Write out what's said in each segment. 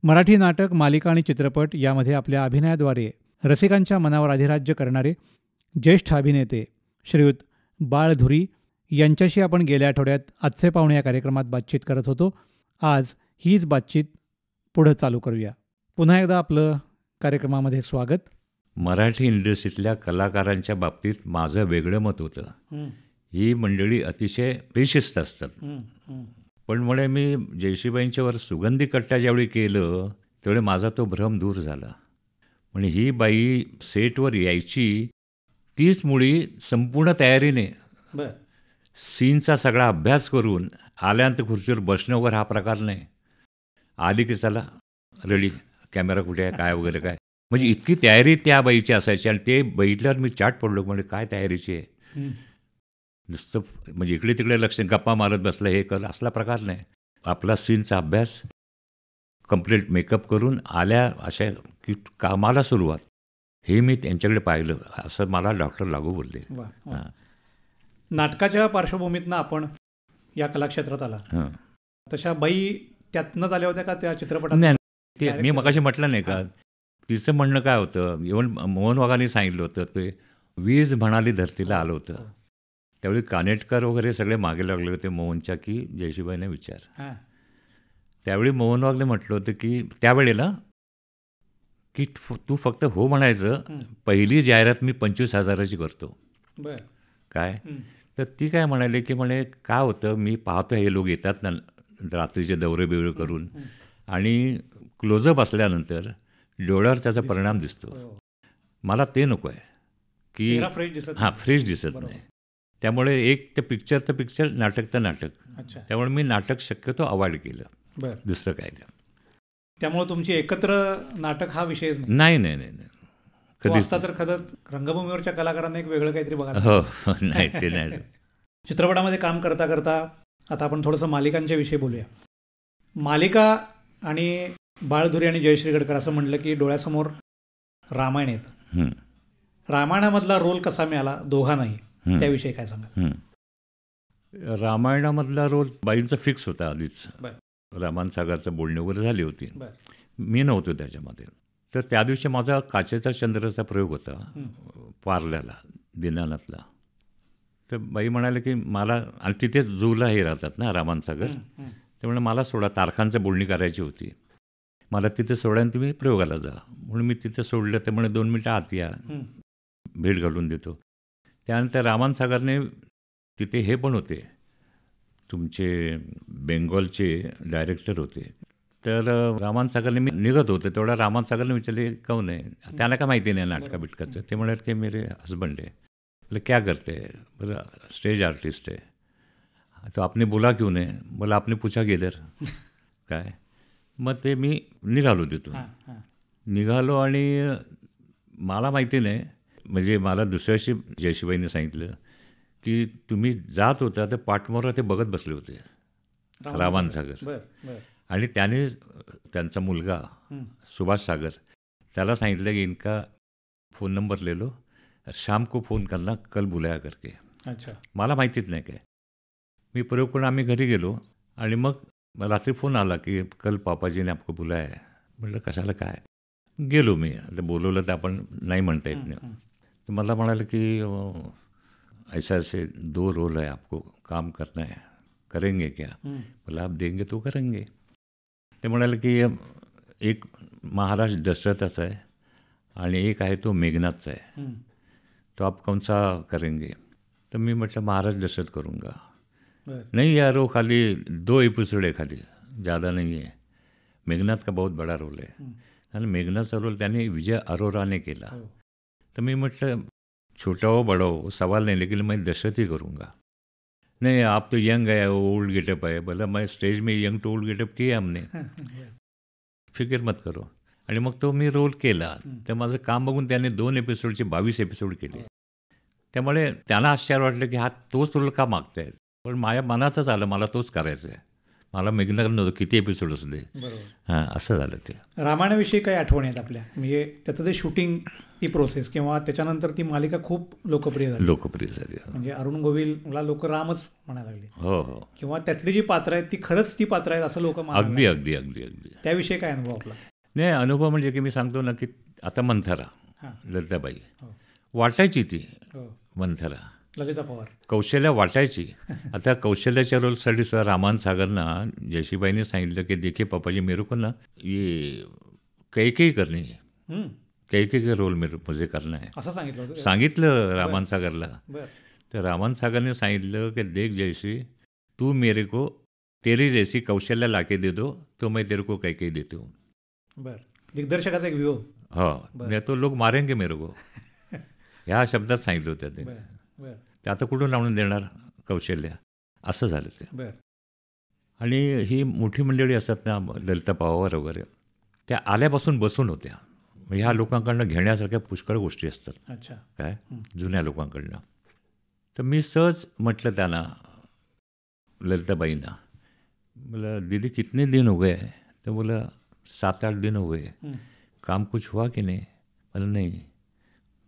मराठी नाटक, मालिका आणि चित्रपट यामध्ये आपल्या अभिनयाद्वारे रसिकांच्या मनावर अधिराज्य करणारे ज्येष्ठ अभिनेते श्रीयुत बाळ धुरी यांच्याशी आपण गेल्या आठवड्यात आजचे पाहुणे या कार्यक्रमात बातचीत करत होतो. आज हीच बातचीत पुढं चालू करूया. पुन्हा एकदा आपलं कार्यक्रमामध्ये स्वागत. मराठी इंडस्ट्रीतल्या कलाकारांच्या बाबतीत माझं वेगळं मत होतं. ही मंडळी अतिशय बेशिस्त असतात. पण म्हणे मी जयश्रीबाईंच्यावर सुगंधी कट्टा ज्यावेळी केलं त्यावेळी माझा तो भ्रम दूर झाला. म्हणजे ही बाई सेटवर यायची तीच मुळी संपूर्ण तयारीने सीनचा सगळा अभ्यास करून आल्यानंतर खुर्चीवर बसणं वगैरे हा प्रकार नाही. आली की चला रेडी, कॅमेरा कुठे आहे, काय वगैरे काय, म्हणजे इतकी तयारी त्या बाईची असायची. आणि ते बघितल्यावर मी चाट पडलो, म्हणजे काय तयारीची आहे. नुसतं म्हणजे इकडे तिकडे लक्ष गप्पा मारत बसलं हे कर असला प्रकार नाही. आपला सीनचा अभ्यास कंप्लीट मेकअप करून आल्या अशा की कामाला सुरुवात. हे मी त्यांच्याकडे पाहिलं, असं मला डॉक्टर लागू बोलले. नाटकाच्या पार्श्वभूमीतनं आपण या कलाक्षेत्रात आला, तशा बाई त्यातनंच आल्या होत्या का त्या चित्रपटात? नाही, ते मी मगाशी म्हटलं नाही का, तिचं म्हणणं काय होतं, इव्हन मोहन वाघांनी सांगितलं होतं, ते वीज म्हणाली धरतीला आलं होतं. त्यावेळी कानेटकर वगैरे सगळे मागे लागले होते मोहनच्या की जयश्रीबाईने विचार. त्यावेळी मोहन वाघने म्हटलं होतं की त्यावेळेला की तू फक्त हो म्हणायचं, पहिली जाहिरात मी 25,000ची करतो. काय तर ती काय म्हणाली की म्हणे काय होतं, मी पाहतो हे लोक येतात ना रात्रीचे दौरे बिवरे करून, आणि क्लोजअप असल्यानंतर डोळ्यावर त्याचा परिणाम दिसतो. मला ते नको आहे की फ्रेश दिसत नाही. त्यामुळे एक ते पिक्चर नाटक तर नाटक. त्यामुळे मी नाटक शक्यतो अवॉइड केलं, दुसरं काय नाही. त्यामुळे तुमची एकत्र नाटक हा विषयच नाही. कधीच तर खरं रंगभूमीवरच्या कलाकारांना एक वेगळं काहीतरी बघायला. हो नाही ते नाही. चित्रपटामध्ये काम करता करता आता आपण थोडंसं मालिकांच्या विषयी बोलूया. मालिका आणि बाळधुरी आणि जयश्री गडकर असं म्हटलं की डोळ्यासमोर रामायण येतं. रामायणामधला रोल कसा मिळाला दोघांनाही, त्याविषयी काय सांगा? रामायणामधला रोल बाईंचा फिक्स होता आधीच. रामान सागरचं बोलणी वगैरे झाली होती, मी नव्हतो त्याच्यामध्ये. तर त्या दिवशी माझा काचेचा चंद्राचा प्रयोग होता पार्ल्याला, दिनानाथला. तर बाई म्हणाले की मला, आणि तिथेच जूला हे राहतात ना रामान सागर, त्यामुळे मला सोडा, तारखांचं बोलणी करायची होती, मला तिथे सोडा तुम्ही प्रयोगाला जा. म्हणून मी तिथे सोडलं. तर म्हणे 2 मिनटं आत या, भेट घालून देतो. त्यानंतर रामान सागरने तिथे हे पण होते, तुमचे बेंगॉलचे डायरेक्टर होते. तर रामान सागरने, मी निघत होते तेवढा रामान सागरने विचारले काहून आहे, त्यांना काय माहिती नाही नाटका बिटकाचं. ते म्हणाले की मेरे हस्बंड है. बोले क्या करते हैं? बोला स्टेज आर्टिस्ट है. तो आपने बोला क्यों नहीं? बोला आपने पूछा किधर काय. मग ते मी निघालो तिथून. निघालो आणि मला माहिती नाही, म्हणजे मला दुसऱ्याशी जयश्रीबाईंनी सांगितलं की तुम्ही जात होता तर पाठमोरा ते बघत बसले होते रामान सागर. आणि त्याने त्यांचा मुलगा सुभाष सागर त्याला सांगितलं की इनका फ़ोन नंबर ले लो, शाम को फ़ोन करना, कल बुलाया करके. मला माहितीच नाही काय. मी प्रयोग करून आम्ही घरी गेलो आणि मग रात्री फोन आला की कल पापाजीने आपको बुलाया है. म्हटलं कशाला काय. गेलो मी. आता बोलवलं तर आपण नाही म्हणता येत नाही. तर मला म्हणाले की ऐसा ऐसे 2 रोल है, आपको काम करना है, करेंगे क्या? बोला आप देंगे तो करेंगे. ते म्हणाले की एक महाराज दशरथाचा आहे आणि एक आहे तो मेघनाथचा आहे, तो आप कौन सा करेंगे? तर मी म्हटलं महाराज दशरथ करूँगा. नहीं यार वो खाली 2 एपिसोड है, खाली ज़्यादा नहीं है. मेघनाथ का बहुत बड़ा रोल है. आणि मेघनाथचा रोल त्याने विजय अरोराने केला. तर मी म्हटलं छोटा हो बड़ा हो सवाल नहीं, लेकिन मैं दशरथ ही करूँगा. नहीं आप तो यंग है, ओल्ड गेटअप है. बोला मैं स्टेज में यंग टू ओल्ड गेटअप किया हमने, फिक्र मत करो. आणि मग तो मी रोल केला. तर माझं काम बघून त्याने 2 एपिसोडचे 22 एपिसोड केले. त्यामुळे त्यांना आश्चर्य वाटलं की हा तोच रोल का मागतायत. पण माझ्या मनातच आलं मला तोच करायचा आहे. मला मेघनाथ नव्हतं किती एपिसोड असू दे. हां, असं झालं ते. रामायणाविषयी काही आठवणी आहेत आपल्या, म्हणजे त्याचं जे शूटिंग ती प्रोसेस किंवा त्याच्यानंतर ती मालिका खूप लोकप्रिय झाली. म्हणजे अरुण गोविलला लोक रामच म्हणायला लागले. हो हो. किंवा त्यातली जी पात्र आहेत ती खरंच ती पात्र आहेत असं लोक अगदी अगदी अगदी अगदी. त्याविषयी काय अनुभव आपला? नाही, अनुभव म्हणजे की मी सांगतो ना की आता मंथरा, ललिताबाई वाटायची, ती मंथरा ललिता पवार कौशल्या वाटायची. आता कौशल्याच्या रोलसाठी सुद्धा रामान सागरना जयशीबाईने सांगितलं की देखिए पापाजी मेरे को ना ये कैकेयी करनी है, कैकेयी का रोल मुझे करना है असं सांगितलं सांगितलं रामान सागरला. तर रामान सागरने सांगितलं की देख जयशी, तू मेरे को तेरी जैसी कौशल्या लाके दे दो तो मैं तेरे को कैकेयी देती हूँ. दिग्दर्शकाचा एक व्ह्यू. हो, नाही तो लोक मारेंगे मेरे को ह्या शब्दात सांगितलं होतं ते. ते आता कुठून आणून देणार कौशल्या, असं झालं ते. आणि ही मोठी मंडळी असतात ना, ललिता पवार वगैरे, त्या आल्यापासून बसून होत्या. ह्या लोकांकडनं घेण्यासारख्या पुष्कळ गोष्टी असतात. अच्छा. काय जुन्या लोकांकडनं. तर मी सहज म्हटलं त्यांना, ललिताबाईंना, बोला दीदी कितने दिन हो गए? तर बोला 7-8 दिन हो गए. काम कुछ हुआ की नाही? बोला नाही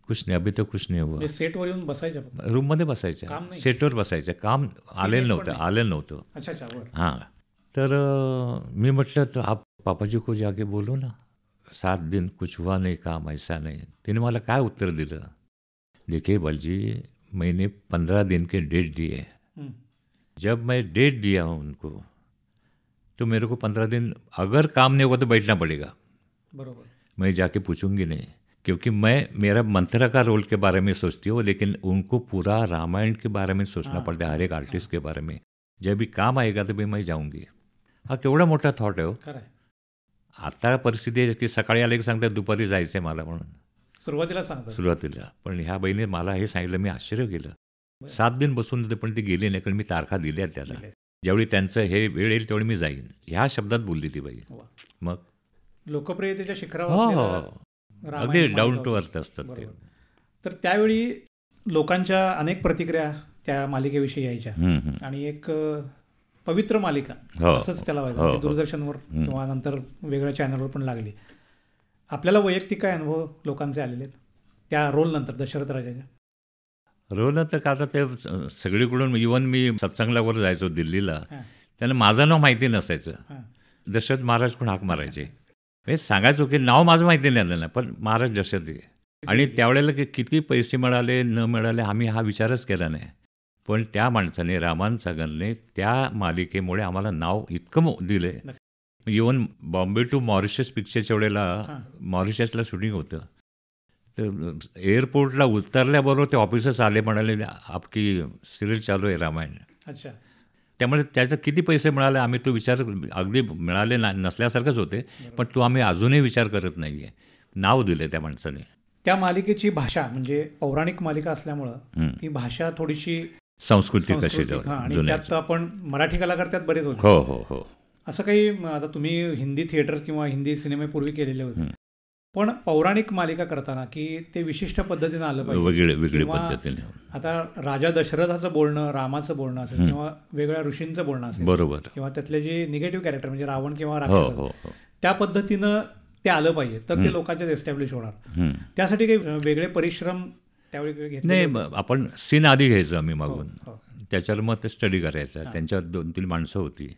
कुछ नाही, अभी तर कुछ नाही हुआ. सेटवर येऊन बसायच्या, रूममध्ये बसायच्या, सेटवर बसायचं, काम आलेलं नव्हतं. हां. तर मी म्हटलं तर आप पापाजी को जाके बोलो ना, 7 दिन कुछ हुआ नहीं, काम ऐसा नहीं. तिने मला काय उत्तर दिलं, देखिए बालजी मैंने 15 दिन के डेट दिए. जब मैं डेट दिया हूँ उनको, तो मेरे को 15 दिन अगर काम नहीं हुआ तो बैठना पड़ेगा. बरोबर. मैं जाके पूछूंगी नहीं, क्योंकि मैं मेरा मंथरा का रोल के बारे में सोचती हूँ, लेकिन उनको पूरा रामायण के बारे में सोचना पड़ता है, हर एक आर्टिस्ट के बारे में. जब भी काम आएगा तो भी मैं जाऊंगी. हा केवढा मोठा थॉट आहे हो. आता परिस्थिती आहे की सकाळी आले की सांगतात दुपारी जायचं आहे मला म्हणून. सुरुवातीला पण ह्या बहिणी मला हे सांगितलं, मी आश्चर्य केलं. 7 दिन बसून होते पण ती गेली नाही, कारण मी तारखा दिल्या त्याला. ज्यावेळी त्यांचं हे वेळ येईल त्यावेळी मी जाईन, ह्या शब्दात बोलली ती बाई. मग लोकप्रियतेच्या शिखरावर अगदी डाऊन टू अर्थ असतात ते. तर त्यावेळी लोकांच्या अनेक प्रतिक्रिया त्या मालिकेविषयी यायच्या, आणि एक पवित्र मालिका असंच त्याला व्हायचं. दूरदर्शनवर किंवा नंतर वेगळ्या चॅनलवर पण लागली. आपल्याला वैयक्तिक काय अनुभव लोकांचे आलेले आहेत त्या रोल नंतर, दशरथ राजाच्या रोल नंतर? का आता ते सगळीकडून, इव्हन मी सत्संगला वर जायचो दिल्लीला, त्यांना माझं नाव माहिती नसायचं. दशरथ महाराज पण हाक मारायचे. हे सांगायचो की नाव माझं माहिती नाही, पण महाराज दशरथ. आणि त्यावेळेला की किती पैसे मिळाले न मिळाले आम्ही हा विचारच केला नाही. पण त्या माणसाने, रामान सागरने, त्या मालिकेमुळे आम्हाला नाव इतकं दिलं आहे. इव्हन बॉम्बे टू मॉरिशस पिक्चरच्या वेळेला मॉरिशसला शूटिंग होतं, तर एअरपोर्टला उतरल्याबरोबर ते ऑफिसर्स आले, म्हणाले आपकी सिरियल चालू आहे रामायण. अच्छा. त्यामुळे त्याचा किती पैसे मिळाले आम्ही तो विचार, अगदी मिळाले नसल्यासारखंच होते, पण तो आम्ही अजूनही विचार करत नाही आहे. नाव दिलं त्या माणसाने. त्या मालिकेची भाषा म्हणजे पौराणिक मालिका असल्यामुळं ती भाषा थोडीशी सांस्कृतिक अशी, आणि त्यात आपण मराठी कलाकार त्यात बरेच होते. हो हो हो. असं काही, आता तुम्ही हिंदी थिएटर किंवा हिंदी सिनेमे पूर्वी केलेले होते, पण पौराणिक मालिका करताना की ते विशिष्ट पद्धतीनं आलं पाहिजे, वेगळी पद्धतीने. आता राजा दशरथाचं बोलणं, रामाचं बोलणं असेल किंवा वेगळ्या ऋषींचं बोलणं असेल, बरोबर, किंवा त्यातले जे निगेटिव्ह कॅरेक्टर म्हणजे रावण किंवा राक्षस, त्या पद्धतीनं ते आलं पाहिजे, तर ते लोकांच्यात एस्टॅब्लिश होणार. त्यासाठी काही वेगळे परिश्रम त्यावेळी घेतले नाही. आपण सीन आधी घ्यायचं आम्ही मागून, त्याच्यावर मग ते स्टडी करायचं. त्यांच्यात 2-3 माणसं होती,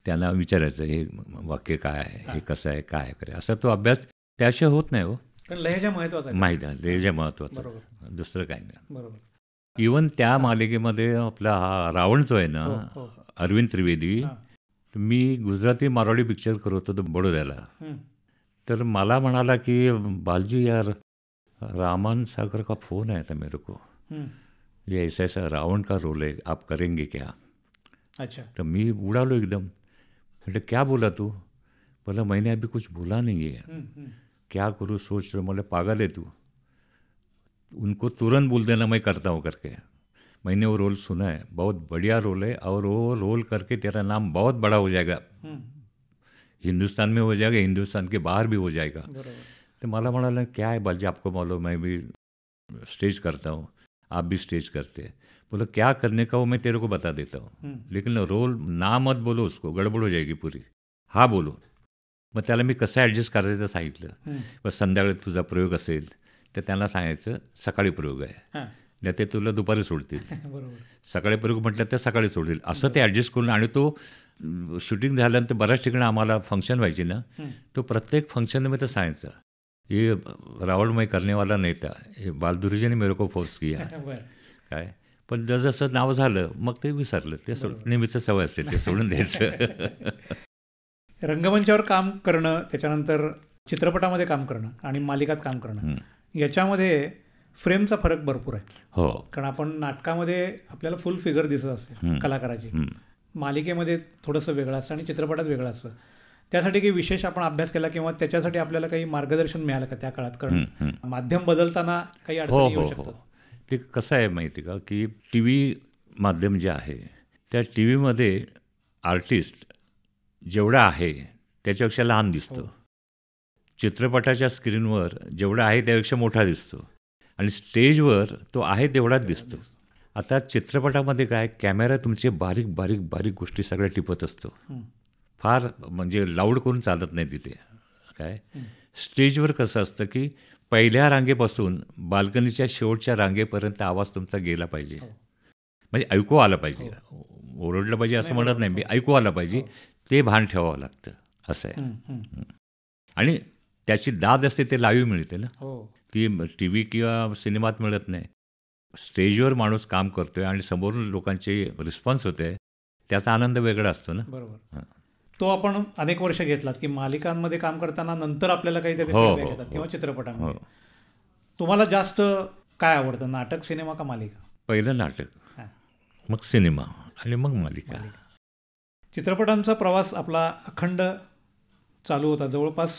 त्यांना विचारायचं हे वाक्य काय आहे, हे कसं आहे, काय करे, असा तो अभ्यास त्याशिवाय होत नाही हो. लहेजा महत्वाचा, माहिती आहे, लहेजा महत्वाचा, दुसरं काय नाही. बरोबर. इव्हन त्या मालिकेमध्ये आपला हा रावण जो आहे ना, अरविंद त्रिवेदी, मी गुजराती मारवाडी पिक्चर करत होतो बडोद्याला. तर मला म्हणाला की बालजी यार रामान सागर का फोन है था मेरे को, ये ऐसा ऐसा रावण का रोल है, आप करेंगे क्या? अच्छा. तो मी उड़ालो एकदम. मतलब क्या बोला तू? बोला मैंने अभी कुछ बोला नहीं है, क्या करूँ सोच रहा. मतलब पागल है तू, उनको तुरंत बोल देना मैं करता हूँ करके. मैंने वो रोल सुना है, बहुत बढ़िया रोल है, और वो रोल करके तेरा नाम बहुत बड़ा हो जाएगा, हिंदुस्तान में हो जाएगा, हिंदुस्तान के बाहर भी हो जाएगा. तो मला म्हणाला क्या है बालजी आपको मालूम, मैं भी स्टेज करता हूँ, आप भी स्टेज करते हैं. बोला क्या करने का वो मैं तेरे को बता देता हूँ, लेकिन रोल ना मत बोलो, उसको गडबड हो जाएगी पुरी, हा बोलो. मग त्याला मी कसं ॲडजस्ट करायचं सांगितलं. मग संध्याकाळी तुझा प्रयोग असेल तर त्यांना सांगायचं सकाळी प्रयोग आहे, हां. नाही ते तुला दुपारी सोडतील. बरोबर. सकाळी प्रयोग म्हटलं तर सकाळी सोडतील, असं ते ॲडजस्ट करून. आणि तो शूटिंग झाल्यानंतर बऱ्याच ठिकाणी आम्हाला फंक्शन व्हायची ना, तो प्रत्येक फंक्शनमध्ये सांगायचा, हे रावणमय करनेवाला नाही था, हे बालदुर्जी ने मेरे को फोर्स किया. बरं. काय पण जसं नाव झालं मग ते विसरलं, ते नेहमीचं सवय असते ते सोडून द्यायचं. रंगमंचावर काम करणं, त्याच्यानंतर चित्रपटामध्ये काम करणं आणि मालिकात काम करणं, याच्यामध्ये फ्रेमचा फरक भरपूर आहे. हो, कारण आपण नाटकामध्ये आपल्याला फुल फिगर दिसत असते कलाकाराची, मालिकेमध्ये थोडंसं वेगळं असतं आणि चित्रपटात वेगळं असतं. त्यासाठी काही विशेष आपण अभ्यास केला किंवा त्याच्यासाठी आपल्याला काही मार्गदर्शन मिळालं का त्या काळात? कारण माध्यम बदलताना काही अडचणी येऊ शकतात. ते कसं आहे माहिती का, की टी व्ही माध्यम जे आहे त्या टी व्हीमध्ये आर्टिस्ट जेवढा आहे त्याच्यापेक्षा लहान दिसतो. चित्रपटाच्या स्क्रीनवर जेवढा आहे त्यापेक्षा मोठा दिसतो आणि स्टेजवर तो आहे तेवढाच दिसतो. आता चित्रपटामध्ये काय, कॅमेरा तुमचे बारीक बारीक बारीक गोष्टी सगळ्या टिपत असतो, फार म्हणजे लाऊड करून चालत नाही तिथे. काय स्टेजवर कसं असतं की पहिल्या रांगेपासून बाल्कनीच्या शेवटच्या रांगेपर्यंत आवाज तुमचा गेला पाहिजे, म्हणजे ऐकू आला पाहिजे. ओरडलं पाहिजे असं म्हणत नाही मी, ऐकू आला पाहिजे, ते भान ठेवावं लागतं. असं आहे. आणि त्याची दाद असते ते लाईव्ह मिळते ना, ती टी व्ही किंवा सिनेमात मिळत नाही. स्टेजवर माणूस काम करतोय आणि समोरून लोकांचे रिस्पॉन्स होते, त्याचा आनंद वेगळा असतो ना. बरोबर. तो आपण अनेक वर्ष घेतलात की मालिकांमध्ये काम करताना नंतर आपल्याला काही येतात किंवा चित्रपटांमध्ये. तुम्हाला जास्त काय आवडतं, नाटक, सिनेमा का मालिका? पहिलं नाटक, मग सिनेमा आणि मग मालिका. चित्रपटांचा प्रवास आपला अखंड चालू होता, जवळपास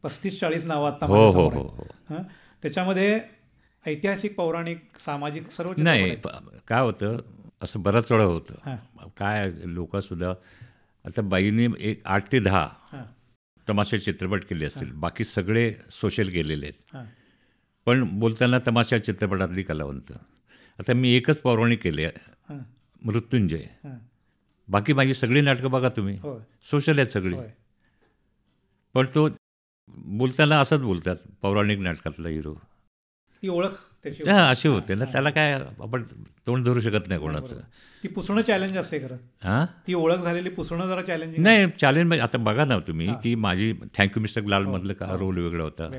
35-40 नावं आता. हो. त्याच्यामध्ये ऐतिहासिक, पौराणिक, सामाजिक सर्व नाही. काय होतं, असं बऱ्याच वेळा होतं काय, लोकंसुद्धा आता बाईने एक 8 ते 10 तमाशा चित्रपट केले असतील, बाकी सगळे सोशल केलेले आहेत. पण बोलताना तमाशा चित्रपटातली कलावंत. आता मी एकच पौराणिक केले, मृत्युंजय. बाकी माझी सगळी नाटकं बघा तुम्ही, सोशल आहेत सगळी. पण तो बोलताना असंच बोलतात, पौराणिक नाटकातला हिरो. ती ओळख अशी होते ना, त्याला काय आपण तोंड धरू शकत नाही कोणाचं. ती पुसणं चॅलेंज असते खरं. ती ओळख झालेली पुसणं जरा चॅलेंजिंग नाही. चॅलेंज आता बघा ना तुम्ही, की माझी थँक्यू मिस्टर ग्लालमधलं का रोल वेगळा होता,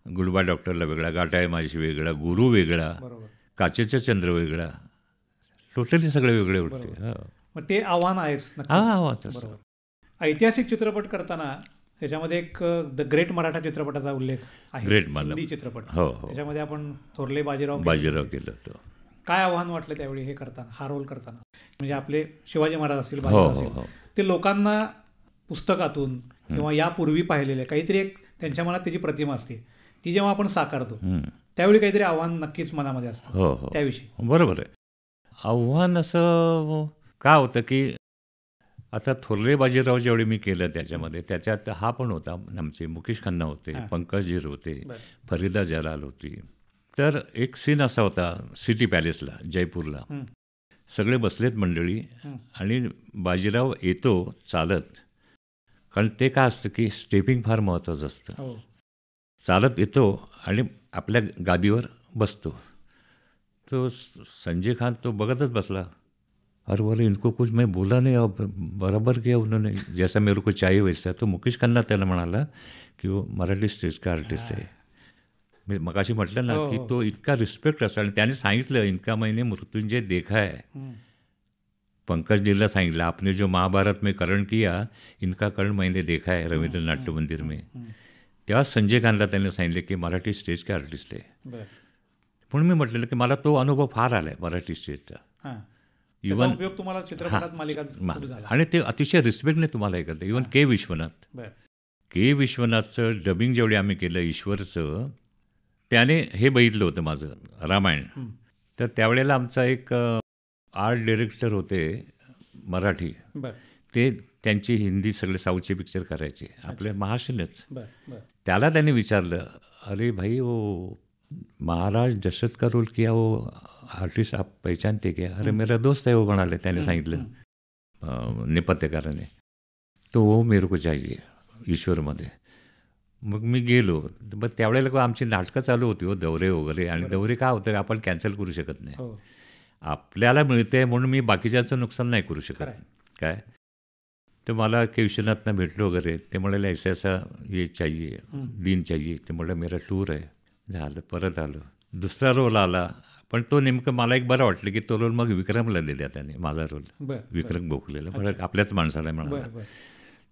गुडबा डॉक्टरला वेगळा, गाठाय माझी वेगळा, गुरु वेगळा, काचेचा चंद्र वेगळा, टोटली सगळे वेगळे होते. मग ते आव्हान आहेच. ऐतिहासिक चित्रपट करताना त्याच्यामध्ये एक द ग्रेट मराठा चित्रपटाचा उल्लेख आहे. ग्रेट हिंदी चित्रपट. हो. त्याच्यामध्ये आपण थोरले बाजीराव केलं होतं. काय आव्हान वाटलं त्यावेळी हे करताना, हा रोल करताना? म्हणजे आपले शिवाजी महाराज असतील, बाजीराव असतील, ते लोकांना पुस्तकातून किंवा यापूर्वी पाहिलेले काहीतरी एक त्यांच्या मनात त्याची प्रतिमा असते, ती जेव्हा आपण साकारतो त्यावेळी काहीतरी आव्हान नक्कीच मनामध्ये असतं. त्याविषयी बरोबर आहे. आव्हान असं का होतं की आता थोरले बाजीराव जेवढे मी केलं त्याच्यामध्ये, त्याच्यात हा पण होता, आमचे मुकेश खन्ना होते, पंकज जीर होते, फरीदा जलाल होती. तर एक सीन असा होता सिटी पॅलेसला जयपूरला, सगळे बसलेत मंडळी आणि बाजीराव येतो चालत, कारण ते काय असतं की स्टेपिंग फार महत्त्वाचं असतं. चालत येतो आणि आपल्या गादीवर बसतो. तो संजय खान तो बघतच बसला, अरे बोले इनको कुछ मैं बोला नहीं, अब बराबर किया उन्होंने, जैसा मेरे को चाहिए वैसा. तो मुकेश खन्ना त्याला म्हणाला की वो मराठी स्टेज का आर्टिस्ट आहे. मी मगाशी म्हटलं ना की तो इतका रिस्पेक्ट असतो. आणि त्याने सांगितलं, इनका मैंने मृत्युंजय देखा है. पंकजजीला सांगितलं, आपने जो महाभारत में करण किया, इनका करण मैंने देखा है रवींद्र नाट्य मंदिर में. तेव्हा संजय खानला त्याने सांगितलं की मराठी स्टेज का आर्टिस्ट आहे. म्हणून मी म्हटलेलं की मला तो अनुभव फार आला आहे मराठी स्टेजचा. इव्हन उपयोग तुम्हाला चित्रपटात, मालिकात, आणि ते अतिशय रिस्पेक्टने तुम्हाला हे करतं. इव्हन के विश्वनाथचं डबिंग जेवढे आम्ही केलं ईश्वरचं, त्याने हे बघितलं होतं माझं रामायण. तर त्यावेळेला आमचा एक आर्ट डिरेक्टर होते मराठी, ते त्यांची हिंदी सगळे साऊथचे पिक्चर करायचे, आपल्या महाराष्ट्रीयनच. त्याला त्यांनी विचारलं, अरे भाई वो महाराज दशरथ का रोल किया, वो आर्टिस्ट आप पहचानते क्या? अरे मेरा दोस्त है वो, म्हणाले. त्याने सांगितलं नेपथ्यकाराने, तो वो मेरे को चाहिए ईश्वरमध्ये. मग मी गेलो. मग त्यावेळेला आमची नाटकं चालू होती हो, दौरे वगैरे. आणि दौरे काय होतं, आपण कॅन्सल करू शकत नाही. हो. आपल्याला मिळते म्हणून मी बाकीच्याचं नुकसान नाही करू शकत. काय तर मला के विश्वनाथनं भेटलो वगैरे. ते म्हणाले ऐसा ऐसा ये चाहिए, दिन चाहिए. ते म्हटलं मेरा टूर आहे. झालं, परत आलो. दुसरा रोल आला, पण तो नेमकं मला एक बरं वाटलं की तो रोल मग विक्रमला दिला त्याने, माझा रोल. विक्रम गोखलेला, बरं आपल्याच माणसाला मिळाला.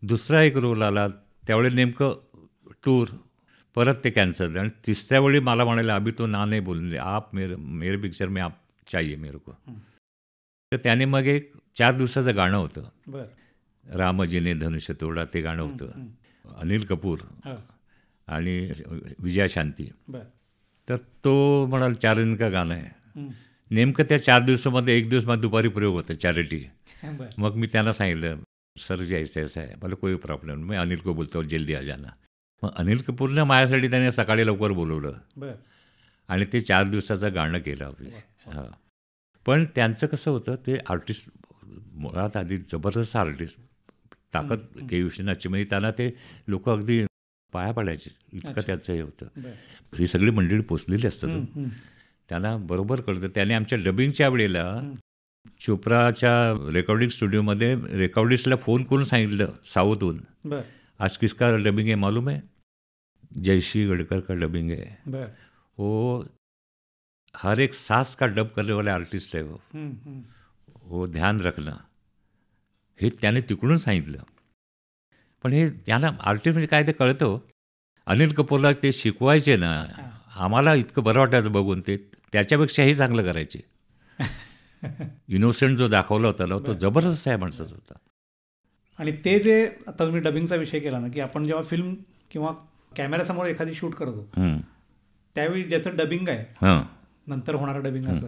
दुसरा एक रोल आला, त्यावेळी नेमकं टूर, परत ते कॅन्सल. आणि तिसऱ्या वेळी मला म्हणाले अभी तो ना नाही बोलले, आप मेरे पिक्चर में आप चाहिए मेरे को. तर त्याने मग एक 4 दिवसाचं गाणं होतं, रामजीने धनुष्य तोडा, ते गाणं होतं. अनिल कपूर आणि विजया शांती. तर तो म्हणाल 4 दिन का गाणं आहे. नेमकं त्या 4 दिवसामध्ये एक दिवस मला दुपारी प्रयोग होता, चॅरिटी. मग मी त्यांना सांगितलं सर जी ऐसा ऐसा आहे, मला कोई प्रॉब्लेम नाही, मी अनिल को बोलतो जल्दी आ जाना. मग अनिल कपूरनं माझ्यासाठी त्याने सकाळी लवकर बोलवलं आणि ते 4 दिवसाचं गाणं केलं आपले. हां, पण त्यांचं कसं होतं, ते आर्टिस्ट मुळात आधी जबरदस्त आर्टिस्ट, ताकद के विश्वनाथची. म्हणजे त्यांना ते लोक अगदी पाया पडायचे, इतकं त्याचं हे होतं. ही सगळी मंडळी पोचलेली असतात, त्यांना बरोबर कळतं. त्याने आमच्या डबिंगच्या वेळेला चोप्राच्या रेकॉर्डिंग स्टुडिओमध्ये रेकॉर्डिस्टला फोन करून सांगितलं साऊथहून, आज किसका डबिंग आहे मालूम है, जयश्री गडकर का डबिंग है. वो हर एक सास का डब करने वाले आर्टिस्ट है वो ध्यान रखना, हे त्याने तिकडून सांगितलं. पण हे त्यांना आर्टिस्ट म्हणजे काय ते कळतं. अनिल कपूरला ते शिकवायचे ना, आम्हाला इतकं बरं वाटायचं बघून. ते त्याच्यापेक्षाही चांगलं करायचे. इनोसेंट जो दाखवला होता ना, तो जबरदस्त आहे माणसाचा होता. आणि ते जे आता तुम्ही डबिंगचा विषय केला ना, की आपण जेव्हा फिल्म किंवा कॅमेऱ्यासमोर एखादी शूट करतो, त्यावेळी ज्याचं डबिंग आहे, नंतर होणारं डबिंग असं,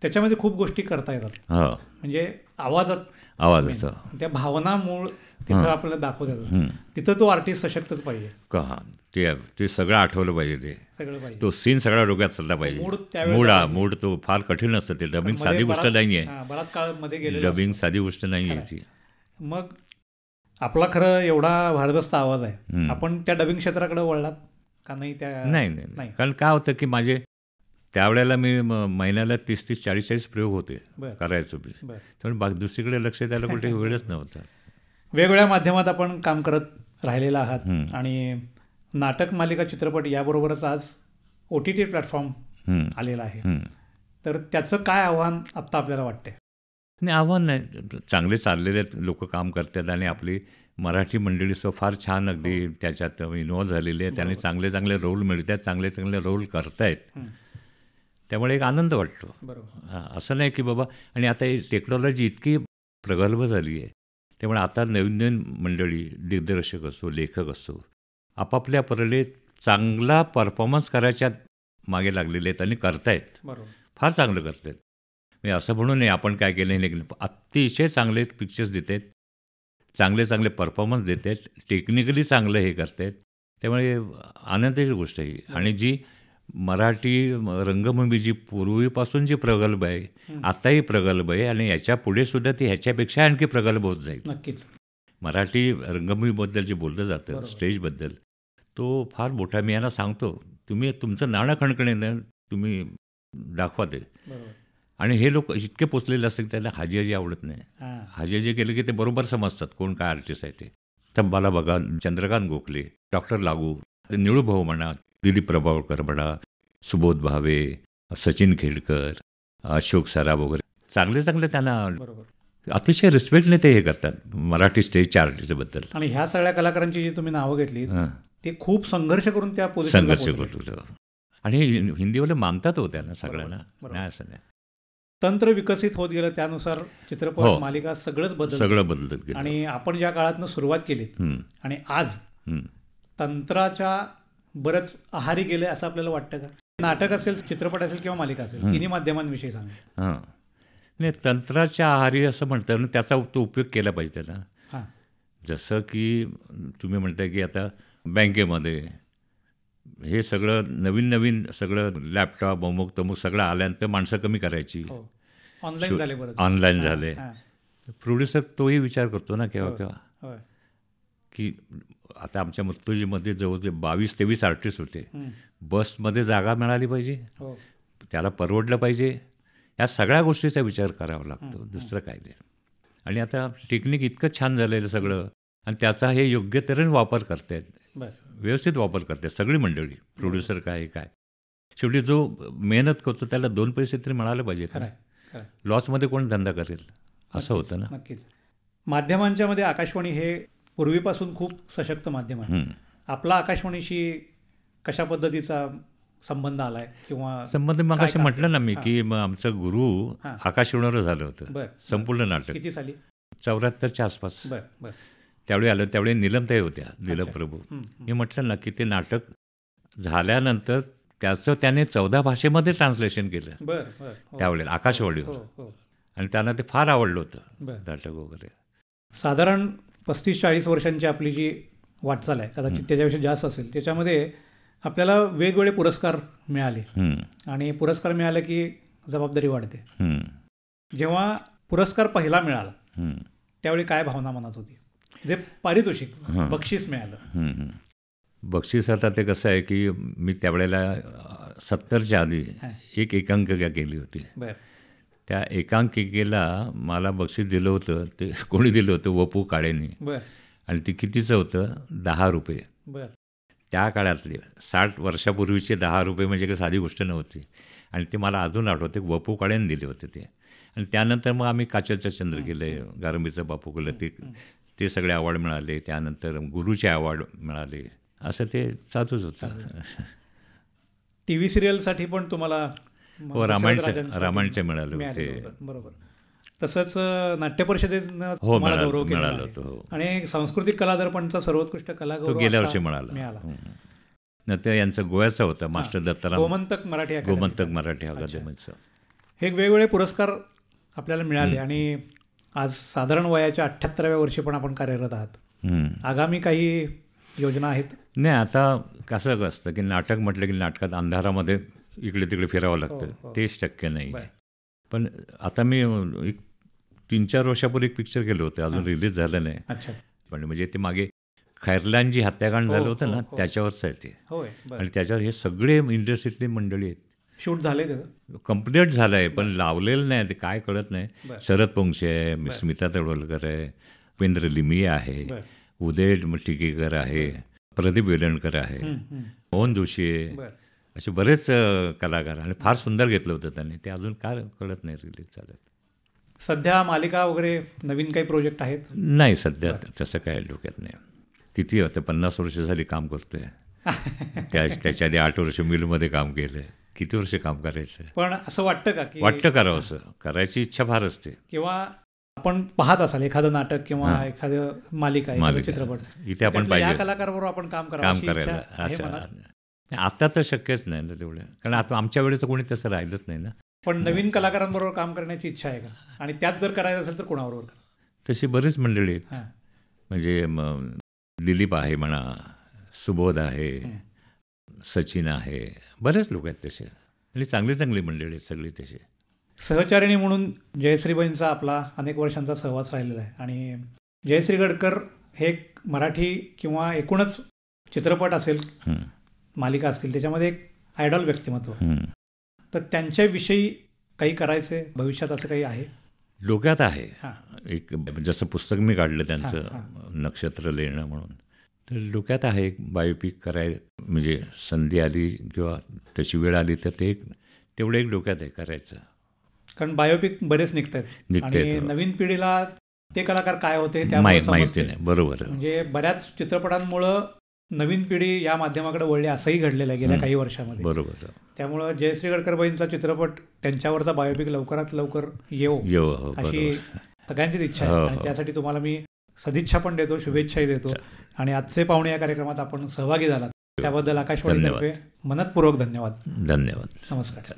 त्याच्यामध्ये खूप गोष्टी करता येतात. म्हणजे आवाजाचं त्या भावना मूळ तिथं आपल्याला दाखवता येतात. तिथं तो आर्टिस्ट सशक्तच पाहिजे का, ते सगळं आठवलं पाहिजे. ते सगळं पाहिजे, तो सीन सगळ्या डोक्यात चालला पाहिजे. मूड तो फार कठीण असतं. ते डबिंग साधी गोष्ट नाही आहे. बराच काळ मध्ये गेले, डबिंग साधी गोष्ट नाही आहे ती. मग आपला खरं एवढा भारदस्त आवाज आहे, आपण त्या डबिंग क्षेत्राकडे वळलात का नाही? नाही, कारण काय होतं की माझे त्यावेळेला मी महिन्याला 30-40 प्रयोग होते करायचो. त्यामुळे दुसरीकडे लक्ष द्यायला कुठे वेळच नव्हता. वेगवेगळ्या माध्यमात आपण काम करत राहिलेला आहात आणि नाटक, मालिका, चित्रपट याबरोबरच आज OTT प्लॅटफॉर्म आलेला आहे. तर त्याचं काय आव्हान आत्ता आपल्याला वाटतंय? नाही, आव्हान नाही, चांगले चाललेले लोक काम करतात आणि आपली मराठी मंडळी फार छान अगदी त्याच्यात इन्व्हॉल्व झालेली आहे. त्यांनी चांगले चांगले रोल मिळतात, चांगले चांगले रोल करतायत. त्यामुळे एक आनंद वाटतो. असं नाही की बाबा, आणि आता ही टेक्नॉलॉजी इतकी प्रगल्भ झाली आहे, त्यामुळे आता नवीन नवीन मंडळी, दिग्दर्शक असो, लेखक असो, आपापल्या परीने चांगला परफॉर्मन्स करायच्या मागे लागलेले आहेत आणि करतायत. फार चांगलं करतायत. म्हणजे असं म्हणू नये आपण काय केलं नाही, अतिशय चांगले पिक्चर्स देत आहेत, चांगले चांगले परफॉर्मन्स देत आहेत, टेक्निकली चांगलं हे करत आहेत. त्यामुळे आनंदाची गोष्ट आहे. आणि जी मराठी रंगभूमी जी पूर्वीपासून जी प्रगल्भ आहे, आताही प्रगल्भ आहे आणि याच्या पुढे सुद्धा ती ह्याच्यापेक्षा आणखी प्रगल्भ होत जाईल. नक्कीच. मराठी रंगभूमीबद्दल जे बोललं जातं, स्टेजबद्दल, तो फार मोठा. मी यांना सांगतो, तुम्ही तुमचं नाणं खणखणीनं तुम्ही दाखवा ते. आणि हे लोक इतके पोचलेले असतात, त्यांना हाजी आवडत नाही. हाजी केलं की ते बरोबर समजतात कोण काय आर्टिस्ट आहे ते. तर मला बघा, चंद्रकांत गोखले, डॉक्टर लागू, निळूभाऊ म्हणा, दिलीप प्रभावळकर म्हणा, सुबोध भावे, सचिन खेडकर, अशोक सराफ वगैरे, चांगले चांगले त्यांना अतिशय रिस्पेक्टने ते हे करतात मराठी स्टेजच्या आर्टिस्टबद्दल. आणि ह्या सगळ्या कलाकारांची जी तुम्ही नावं घेतली, ते खूप संघर्ष करून त्या पोझिशनला पोहोचले. आणि हिंदीवाले मानतात हो त्यांना सगळ्यांना, नाही असं नाही. तंत्र विकसित होत गेलं, त्यानुसार चित्रपट, मालिका सगळं बदलत गेलं. आणि आपण ज्या काळातनं सुरुवात केली आणि आज तंत्राच्या बरंच आहारी गेले असं आपल्याला वाटतं का? नाटक असेल, चित्रपट असेल किंवा मालिका असेल, तिन्ही माध्यमांविषयी सांगा. नाही, तंत्राच्या आहारी असं म्हणतात ना, त्याचा तो उपयोग केला पाहिजे त्याला. जसं की तुम्ही म्हणताय की आता बँकेमध्ये हे सगळं नवीन नवीन सगळं लॅपटॉप अमुक तमुक सगळं आल्यानंतर माणसं कमी करायची, ऑनलाईन झाले. प्रोड्युसर तोही विचार करतो ना केव्हा केव्हा. की आता आमच्या मुत्तुजीमध्ये जवळजवळ 22-23 आर्टिस्ट होते. बसमध्ये जागा मिळाली पाहिजे, त्याला परवडलं पाहिजे, या सगळ्या गोष्टीचा विचार करावा लागतो, दुसरं काय नाही. आणि आता टेक्निक इतकं छान झालेलं सगळं, आणि त्याचा हे योग्य तऱ्हेने वापर करतायत, व्यवस्थित वापर करतात सगळी मंडळी. प्रोड्युसर काय काय, शेवटी जो मेहनत करतो त्याला 2 पैसे तरी मिळाले पाहिजे. लॉसमध्ये कोण धंदा करेल, असं होतं ना. नक्कीच. माध्यमांच्या मध्ये आकाशवाणी हे पूर्वीपासून खूप सशक्त माध्यम आहे. आपला आकाशवाणीशी कशा पद्धतीचा संबंध आलाय किंवा संबंध? मग असं म्हटलं ना मी की मग आमचं गुरु आकाशवाणीवर झालं होतं संपूर्ण नाटक. किती साली? 74च्या आसपास. त्यावेळी आलं, त्यावेळी नीलमताई होत्या, नीलम प्रभू. मी म्हटलं ना की ते नाटक झाल्यानंतर त्याचं त्याने 14 भाषेमध्ये ट्रान्सलेशन केलं त्यावेळेला आकाशवाणीवर, आणि त्यांना ते फार आवडलं होतं नाटक वगैरे. साधारण 35-40 वर्षांची आपली जी वाटचाल आहे, कदाचित त्याच्यापेक्षा जास्त असेल, त्याच्यामध्ये आपल्याला वेगवेगळे पुरस्कार मिळाले, आणि पुरस्कार मिळाले की जबाबदारी वाढते. जेव्हा पुरस्कार पहिला मिळाला त्यावेळी काय भावना मनात होती? जे पारितोषिक बक्षीस मिळालं. बक्षीस आता ते कसं आहे की मी त्यावेळेला 70च्या आधी एक एकांकिका केली होती. त्या एकांकिकेला मला बक्षीस दिलं होतं, ते कोणी दिलं होतं? वपू काळेंनी. आणि ते कितीचं होतं? 10 रुपये. त्या काळातले 60 वर्षापूर्वीचे 10 रुपये म्हणजे काही साधी गोष्ट नव्हती. आणि ते मला अजून आठवते, वपू काळेंनी दिले होते ते. आणि त्यानंतर मग आम्ही काचेचं चंद्र केलं, गारंबीचं बापू केलं, ते सगळे अवॉर्ड मिळाले. त्यानंतर गुरुचे अवॉर्ड मिळाले, असं ते चालूच होतं. TV सिरियलसाठी पण तुम्हाला रामायणचे मिळाले होते. बरोबर. तसंच नाट्य परिषदेनं गौरव मिळाला होतो, आणि सांस्कृतिक कला दर्पणचा सर्वोत्कृष्ट कला गौरव गेल्या वर्षी मिळाला. नंतर यांचं गोव्याचा होता, मास्टर दत्ताराम, गोमंतक मराठी अकादमीचं. हे वेगवेगळे पुरस्कार आपल्याला मिळाले, आणि आज साधारण वयाच्या 78व्या वर्षी पण आपण कार्यरत आहात. आगामी काही योजना आहेत? नाही, आता कसं असतं की नाटक म्हटलं की नाटकात अंधारामध्ये इकडे तिकडे फिरावं लागतं, ते शक्य नाही. पण आता मी 3-4 वर्षापूर्वी एक पिक्चर केलं होतं, अजून रिलीज झालं नाही. पण म्हणजे ते मागे खैरलांजी हत्याकांड झालं होतं ना, त्याच्यावरच आहे ते. आणि त्याच्यावर हे सगळे इंडस्ट्रीतली मंडळी आहेत. शूट झाले, त्याचं कम्प्लीट झालं आहे, पण लावलेलं नाही, ते काय कळत नाही. शरद पोंक्षे आहे, स्मिता तडवलकर आहे, उपेंद्र लिमी आहे, उदय टिकेकर आहे, प्रदीप वेलणकर आहे, मोहन जोशी आहे, असे बरेच कलाकार. आणि फार सुंदर घेतलं होतं त्यांनी, ते अजून काय कळत नाही रिलीज झालं. सध्या मालिका वगैरे नवीन काही प्रोजेक्ट आहेत? नाही, सध्या तसं काय डोक्यात नाही. किती होतं, 50 वर्ष झाली काम करतोय. त्याच्या आधी 8 वर्ष मिलमध्ये काम केलं. किती वर्ष काम करायचं? पण असं वाटतं का की वाटतं करावं, असं करायची इच्छा फार असते. किंवा आपण पाहत असाल एखादं नाटक किंवा एखादं मालिका, चित्रपट, इथे आपण पाहिजे कलाकाराबरोबर आपण काम करायला, असं आता तर शक्यच नाही ना तेवढं, कारण आता आमच्या वेळेचं कोणी तसं राहिलंच नाही ना. पण नवीन कलाकारांबरोबर काम करण्याची इच्छा आहे का? आणि त्यात जर करायचं असेल तर कोणाबरोबर? तशी बरीच मंडळी आहेत, म्हणजे दिलीप आहे म्हणा, सुबोध आहे, सचिन आहे, बरेच लोक आहेत तसे, आणि चांगली चांगली मंडळी आहेत सगळी तसे. सहचारिणी म्हणून जयश्रीबाईंचा आपला अनेक वर्षांचा सहवास राहिलेला आहे, आणि जयश्री गडकर हे मराठी किंवा एकूणच चित्रपट असेल, मालिका असतील, त्याच्यामध्ये एक आयडॉल व्यक्तिमत्व. तर त्यांच्याविषयी काही करायचे भविष्यात, असं काही आहे डोक्यात? आहे एक, जसं पुस्तक मी काढलं त्यांचं, नक्षत्र लेणं म्हणून, तर डोक्यात आहे एक बायोपिक कराय, म्हणजे संधी आली किंवा तशी वेळ आली तर ते तेवढं एक डोक्यात आहे करायचं. कारण बायोपिक बरेच निघत आहेत, नवीन पिढीला ते कलाकार काय होते माहिती नाही. बरोबर. म्हणजे बऱ्याच चित्रपटांमुळं नवीन पिढी या माध्यमाकडे वळली, असंही घडलेलं आहे गेल्या काही वर्षामध्ये. बरोबर. त्यामुळं जयश्री गडकरबाईंचा चित्रपट, त्यांच्यावरचा बायोपिक लवकरात लवकर येवो अशी सगळ्यांचीच इच्छा आहे. आणि त्यासाठी तुम्हाला मी सदिच्छा पण देतो, शुभेच्छाही देतो. आणि आजचे पाहुणे या कार्यक्रमात आपण सहभागी झालात त्याबद्दल आकाशवाणीतर्फे मनःपूर्वक धन्यवाद. धन्यवाद. नमस्कार.